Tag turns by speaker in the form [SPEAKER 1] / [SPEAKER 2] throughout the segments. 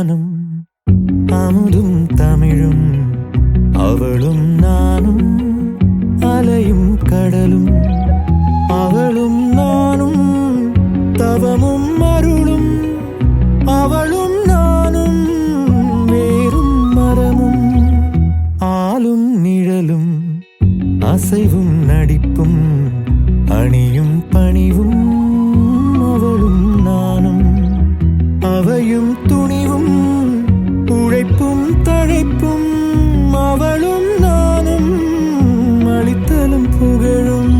[SPEAKER 1] நானும் அமுதும் தமிழும் அவளும் நானும் அலையும் கடலும் அவளும் நானும் தவமும் அருளும் அவளும் நானும் வேறும் மரமும் ஆளும் நிழலும் அசைவும் நடிப்பும் அணியும் பணிவும் அவளும் நானும் அவையும் துணிவும் உழைப்பும் தழைப்பும் அவளும் நானும் அளித்தலும் புகழும்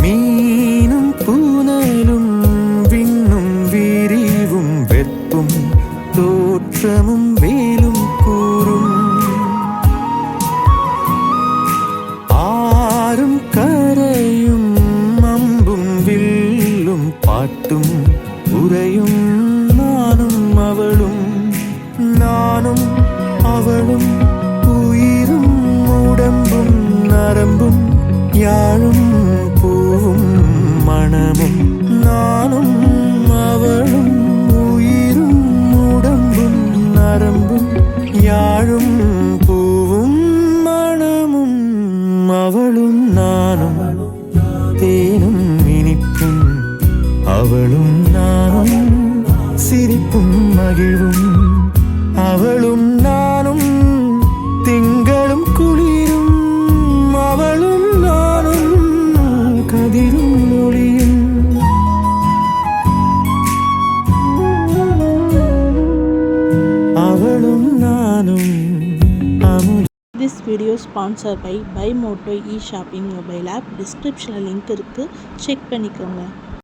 [SPEAKER 1] மீனும் பூனலும் விண்ணும் விரிவும் வெப்பும் தோற்றமும் வேலும் கூறும் ஆறும் கரையும் அம்பும் வில்லும் பாட்டும் உரையும் நானும் அவளும் உயிரும் உடம்பும் நரம்பும் யாழும் பூவும் மணமும் நானும் அவளும் உயிரும் உடம்பும் நரம்பும் யாழும் பூவும் மணமும் அவளும் நானும் தேனும் இனிப்பும் அவளும் நானும் சிரிப்பும் மகிழ்வும் அவளும் நானும் திங்களும் குளிரும் அவளும் நானும் கதிரும் ஒளியும் அவளும் நானும்
[SPEAKER 2] This video sponsored by Buy Moto e-shopping mobile app. Description link இருக்கு, செக் பண்ணிக்கோங்க.